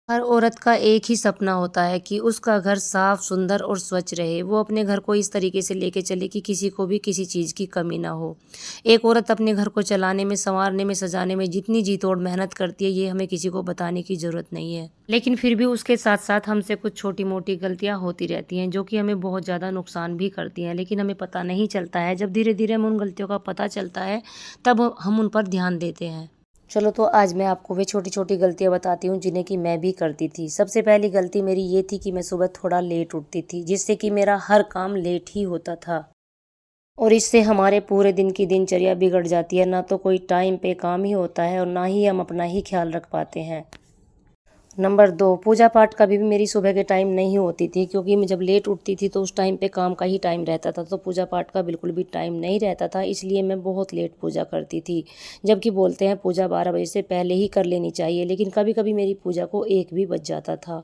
हर औरत का एक ही सपना होता है कि उसका घर साफ, सुंदर और स्वच्छ रहे। वो अपने घर को इस तरीके से लेके चले कि किसी को भी किसी चीज़ की कमी ना हो। एक औरत अपने घर को चलाने में, सँवारने में, सजाने में जितनी जी-तोड़ मेहनत करती है, ये हमें किसी को बताने की ज़रूरत नहीं है। लेकिन फिर भी उसके साथ-साथ हमसे कुछ छोटी-मोटी गलतियाँ होती रहती हैं, जो कि हमें बहुत ज़्यादा नुकसान भी करती हैं, लेकिन हमें पता नहीं चलता है। जब धीरे-धीरे हमें उन गलतियों का पता चलता है, तब हम उन पर ध्यान देते हैं। चलो तो आज मैं आपको वे छोटी-छोटी गलतियाँ बताती हूँ जिन्हें कि मैं भी करती थी। सबसे पहली गलती मेरी ये थी कि मैं सुबह थोड़ा लेट उठती थी, जिससे कि मेरा हर काम लेट ही होता था। और इससे हमारे पूरे दिन की दिनचर्या बिगड़ जाती है, ना तो कोई टाइम पे काम ही होता है और ना ही हम अपना ही ख्याल रख पाते हैं। नंबर 2, पूजा पाठ कभी भी मेरी सुबह के टाइम नहीं होती थी, क्योंकि मैं जब लेट उठती थी तो उस टाइम पे काम का ही टाइम रहता था, तो पूजा पाठ का बिल्कुल भी टाइम नहीं रहता था, इसलिए मैं बहुत लेट पूजा करती थी। जबकि बोलते हैं पूजा 12 बजे से पहले ही कर लेनी चाहिए, लेकिन कभी-कभी मेरी पूजा को 1 भी बज जाता था।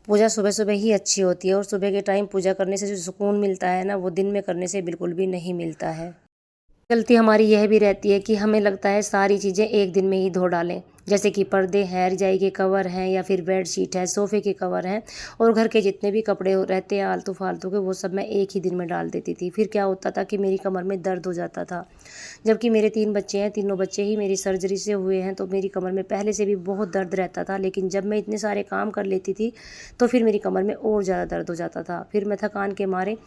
पूजा सुबह-सुबह ही अच्छी होती है और सुबह के टाइम पूजा करने से जो सुकून मिलता है ना, वो दिन में करने से बिल्कुल भी नहीं मिलता है। गलती हमारी यह भी रहती है कि हमें लगता है सारी चीज़ें एक दिन में ही धो डालें। जैसे कि पर्दे हैं, रजाई के कवर हैं या फिर बेडशीट है, सोफ़े के कवर हैं और घर के जितने भी कपड़े रहते हैं आलतू-फालतू के, वो सब मैं एक ही दिन में डाल देती थी। फिर क्या होता था कि मेरी कमर में दर्द हो जाता था। जबकि मेरे 3 बच्चे हैं, तीनों बच्चे ही मेरी सर्जरी से हुए हैं, तो मेरी कमर में पहले से भी बहुत दर्द रहता था। लेकिन जब मैं इतने सारे काम कर लेती थी, तो फिर मेरी कमर में और ज़्यादा दर्द हो जाता था। फिर मैं थकान के मारे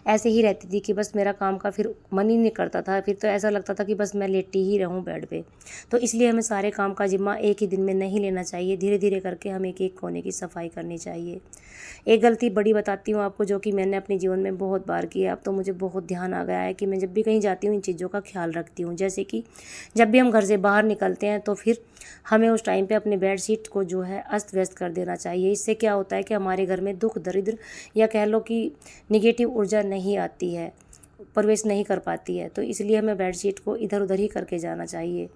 ऐसे ही रहती थी कि बस मेरा काम का फिर मन ही नहीं करता था। फिर तो ऐसा लगता था कि बस मैं लेटी ही रहूँ बेड पे। तो इसलिए हमें सारे काम का ज़िम्मा एक ही दिन में नहीं लेना चाहिए। धीरे-धीरे करके हमें एक-एक कोने की सफाई करनी चाहिए। एक गलती बड़ी बताती हूँ आपको, जो कि मैंने अपने जीवन में बहुत बार की है। अब तो मुझे बहुत ध्यान आ गया है कि मैं जब भी कहीं जाती हूँ इन चीज़ों का ख़्याल रखती हूँ। जैसे कि जब भी हम घर से बाहर निकलते हैं तो फिर हमें उस टाइम पे अपने बेडशीट को जो है अस्त-व्यस्त कर देना चाहिए। इससे क्या होता है कि हमारे घर में दुःख, दरिद्र या कह लो कि नेगेटिव ऊर्जा नहीं आती है, प्रवेश नहीं कर पाती है। तो इसलिए हमें बेडशीट को इधर-उधर ही करके जाना चाहिए।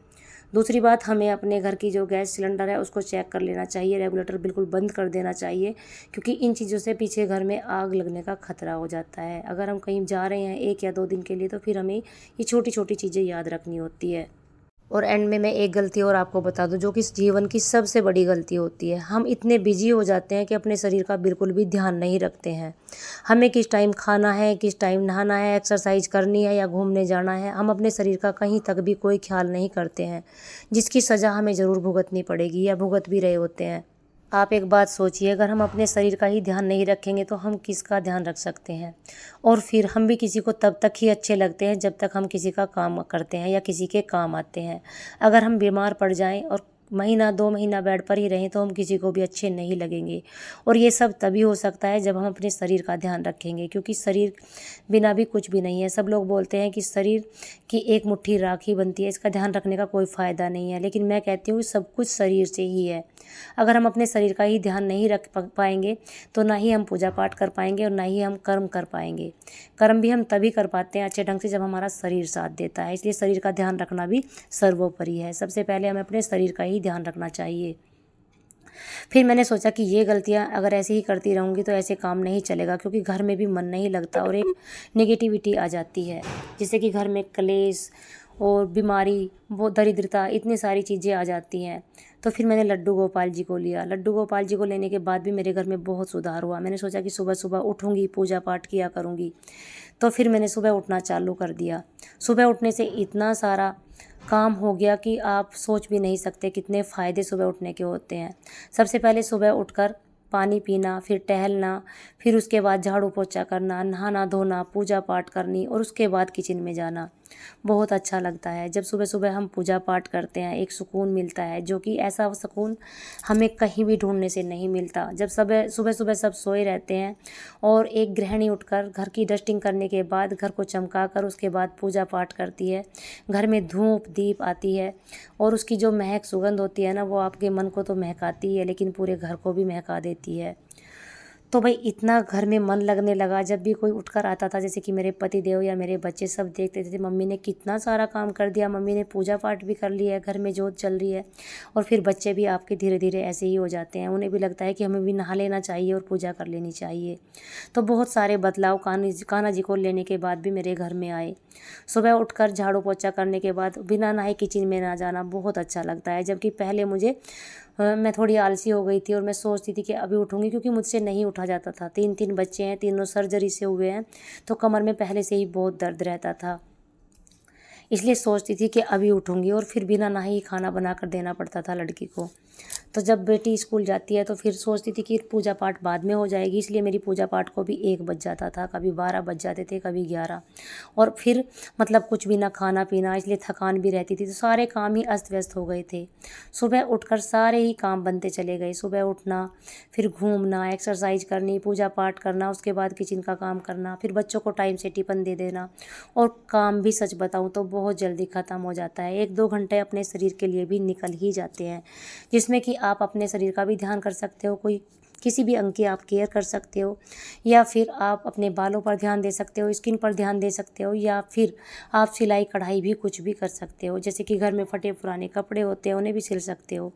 दूसरी बात, हमें अपने घर की जो गैस सिलेंडर है उसको चेक कर लेना चाहिए, रेगुलेटर बिल्कुल बंद कर देना चाहिए, क्योंकि इन चीज़ों से पीछे घर में आग लगने का खतरा हो जाता है। अगर हम कहीं जा रहे हैं 1 या 2 दिन के लिए, तो फिर हमें ये छोटी-छोटी चीज़ें याद रखनी होती है। और एंड में मैं एक गलती और आपको बता दूं, जो कि इस जीवन की सबसे बड़ी गलती होती है। हम इतने बिजी हो जाते हैं कि अपने शरीर का बिल्कुल भी ध्यान नहीं रखते हैं। हमें किस टाइम खाना है, किस टाइम नहाना है, एक्सरसाइज करनी है या घूमने जाना है, हम अपने शरीर का कहीं तक भी कोई ख्याल नहीं करते हैं, जिसकी सज़ा हमें ज़रूर भुगतनी पड़ेगी या भुगत भी रहे होते हैं। आप एक बात सोचिए, अगर हम अपने शरीर का ही ध्यान नहीं रखेंगे तो हम किसका ध्यान रख सकते हैं। और फिर हम भी किसी को तब तक ही अच्छे लगते हैं जब तक हम किसी का काम करते हैं या किसी के काम आते हैं। अगर हम बीमार पड़ जाएं और महीना 2 महीना बेड पर ही रहें तो हम किसी को भी अच्छे नहीं लगेंगे। और ये सब तभी हो सकता है जब हम अपने शरीर का ध्यान रखेंगे, क्योंकि शरीर बिना भी कुछ भी नहीं है। सब लोग बोलते हैं कि शरीर की एक मुट्ठी राख ही बनती है, इसका ध्यान रखने का कोई फ़ायदा नहीं है, लेकिन मैं कहती हूँ सब कुछ शरीर से ही है। अगर हम अपने शरीर का ही ध्यान नहीं रख पाएंगे तो ना ही हम पूजा पाठ कर पाएंगे और ना ही हम कर्म कर पाएंगे। कर्म भी हम तभी कर पाते हैं अच्छे ढंग से जब हमारा शरीर साथ देता है, इसलिए शरीर का ध्यान रखना भी सर्वोपरि है। सबसे पहले हमें अपने शरीर का ही ध्यान रखना चाहिए। फिर मैंने सोचा कि ये गलतियाँ अगर ऐसे ही करती रहूँगी तो ऐसे काम नहीं चलेगा, क्योंकि घर में भी मन नहीं लगता और एक नेगेटिविटी आ जाती है, जिससे कि घर में क्लेश और बीमारी, वो दरिद्रता, इतनी सारी चीज़ें आ जाती हैं। तो फिर मैंने लड्डू गोपाल जी को लिया। लड्डू गोपाल जी को लेने के बाद भी मेरे घर में बहुत सुधार हुआ। मैंने सोचा कि सुबह-सुबह उठूँगी, पूजा पाठ किया करूँगी। तो फिर मैंने सुबह उठना चालू कर दिया। सुबह उठने से इतना सारा काम हो गया कि आप सोच भी नहीं सकते कितने फ़ायदे सुबह उठने के होते हैं। सबसे पहले सुबह उठकर पानी पीना, फिर टहलना, फिर उसके बाद झाड़ू पोछा करना, नहाना धोना, पूजा पाठ करनी और उसके बाद किचन में जाना। बहुत अच्छा लगता है जब सुबह-सुबह हम पूजा पाठ करते हैं, एक सुकून मिलता है, जो कि ऐसा सुकून हमें कहीं भी ढूँढने से नहीं मिलता। जब सुबह-सुबह सब सोए रहते हैं और एक गृहिणी उठकर घर की डस्टिंग करने के बाद घर को चमकाकर उसके बाद पूजा पाठ करती है, घर में धूप दीप आती है और उसकी जो महक सुगंध होती है ना, वो आपके मन को तो महकाती है लेकिन पूरे घर को भी महका देती है। तो भाई इतना घर में मन लगने लगा, जब भी कोई उठकर आता था, जैसे कि मेरे पति देव या मेरे बच्चे, सब देखते थे मम्मी ने कितना सारा काम कर दिया, मम्मी ने पूजा पाठ भी कर लिया है, घर में जोत चल रही है। और फिर बच्चे भी आपके धीरे धीरे ऐसे ही हो जाते हैं, उन्हें भी लगता है कि हमें भी नहा लेना चाहिए और पूजा कर लेनी चाहिए। तो बहुत सारे बदलाव कान्हा जी को लेने के बाद भी मेरे घर में आए। सुबह उठकर झाड़ू पोछा करने के बाद बिना नहाए किचन में ना जाना बहुत अच्छा लगता है, जबकि पहले मुझे मैं थोड़ी आलसी हो गई थी और मैं सोचती थी कि अभी उठूँगी, क्योंकि मुझसे नहीं उठा जाता था। 3-3 बच्चे हैं, तीनों सर्जरी से हुए हैं, तो कमर में पहले से ही बहुत दर्द रहता था। इसलिए सोचती थी कि अभी उठूँगी, और फिर बिना नहाए ही खाना बनाकर देना पड़ता था लड़की को। तो जब बेटी स्कूल जाती है तो फिर सोचती थी कि पूजा पाठ बाद में हो जाएगी, इसलिए मेरी पूजा पाठ को भी 1 बज जाता था, कभी 12 बज जाते थे, कभी 11। और फिर मतलब कुछ भी ना खाना पीना, इसलिए थकान भी रहती थी, तो सारे काम ही अस्त व्यस्त हो गए थे। सुबह उठकर सारे ही काम बनते चले गए। सुबह उठना, फिर घूमना, एक्सरसाइज करनी, पूजा पाठ करना, उसके बाद किचन का काम करना, फिर बच्चों को टाइम से टिफ़िन दे देना, और काम भी सच बताऊँ तो बहुत जल्दी ख़त्म हो जाता है। 1-2 घंटे अपने शरीर के लिए भी निकल ही जाते हैं, जिसमें कि आप अपने शरीर का भी ध्यान कर सकते हो, कोई किसी भी अंग की आप केयर कर सकते हो, या फिर आप अपने बालों पर ध्यान दे सकते हो, स्किन पर ध्यान दे सकते हो, या फिर आप सिलाई कढ़ाई भी कुछ भी कर सकते हो। जैसे कि घर में फटे पुराने कपड़े होते हैं, उन्हें भी सिल सकते हो।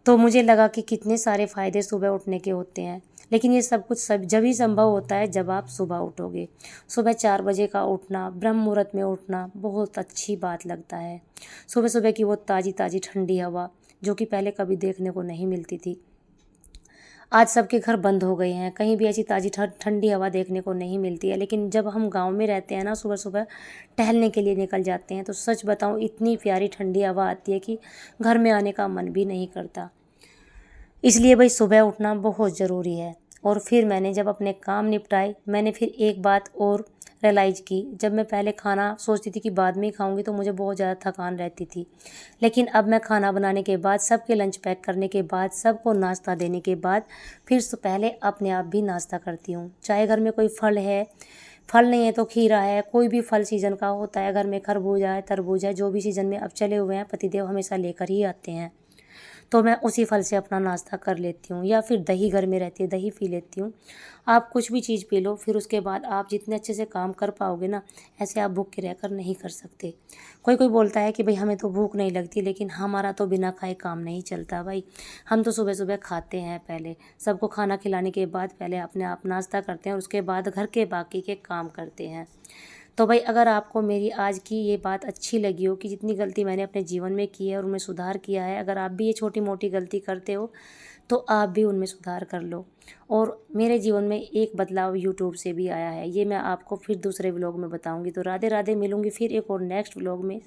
तो मुझे लगा कि कितने सारे फ़ायदे सुबह उठने के होते हैं। लेकिन ये सब कुछ जब ही संभव होता है जब आप सुबह उठोगे। सुबह 4 बजे का उठना, ब्रह्म मुहूर्त में उठना बहुत अच्छी बात लगता है। सुबह सुबह की वो ताज़ी ताज़ी ठंडी हवा, जो कि पहले कभी देखने को नहीं मिलती थी। आज सबके घर बंद हो गए हैं, कहीं भी ऐसी ताज़ी ठंडी हवा देखने को नहीं मिलती है। लेकिन जब हम गांव में रहते हैं ना, सुबह सुबह टहलने के लिए निकल जाते हैं, तो सच बताऊं इतनी प्यारी ठंडी हवा आती है कि घर में आने का मन भी नहीं करता। इसलिए भाई सुबह उठना बहुत ज़रूरी है। और फिर मैंने जब अपने काम निपटाए, मैंने फिर एक बात और रियलाइज़ की। जब मैं पहले खाना सोचती थी कि बाद में ही खाऊंगी, तो मुझे बहुत ज़्यादा थकान रहती थी। लेकिन अब मैं खाना बनाने के बाद, सबके लंच पैक करने के बाद, सबको नाश्ता देने के बाद, फिर पहले अपने आप भी नाश्ता करती हूँ। चाहे घर में कोई फल है, फल नहीं है तो खीरा है, कोई भी फल सीज़न का होता है घर में, खरबूजा है, तरबूजा है, जो भी सीज़न में अब चले हुए हैं, पतिदेव हमेशा लेकर ही आते हैं। तो मैं उसी फल से अपना नाश्ता कर लेती हूँ, या फिर दही घर में रहती है, दही पी लेती हूँ। आप कुछ भी चीज़ पी लो, फिर उसके बाद आप जितने अच्छे से काम कर पाओगे ना, ऐसे आप भूखे रहकर नहीं कर सकते। कोई कोई बोलता है कि भाई हमें तो भूख नहीं लगती, लेकिन हमारा तो बिना खाए काम नहीं चलता भाई। हम तो सुबह सुबह खाते हैं, पहले सबको खाना खिलाने के बाद पहले अपने आप नाश्ता करते हैं, और उसके बाद घर के बाकी के काम करते हैं। तो भाई अगर आपको मेरी आज की ये बात अच्छी लगी हो कि जितनी गलती मैंने अपने जीवन में की है और उनमें सुधार किया है, अगर आप भी ये छोटी मोटी गलती करते हो तो आप भी उनमें सुधार कर लो। और मेरे जीवन में एक बदलाव यूट्यूब से भी आया है, ये मैं आपको फिर दूसरे व्लॉग में बताऊंगी। तो राधे राधे, मिलूंगी फिर एक और नेक्स्ट व्लॉग में।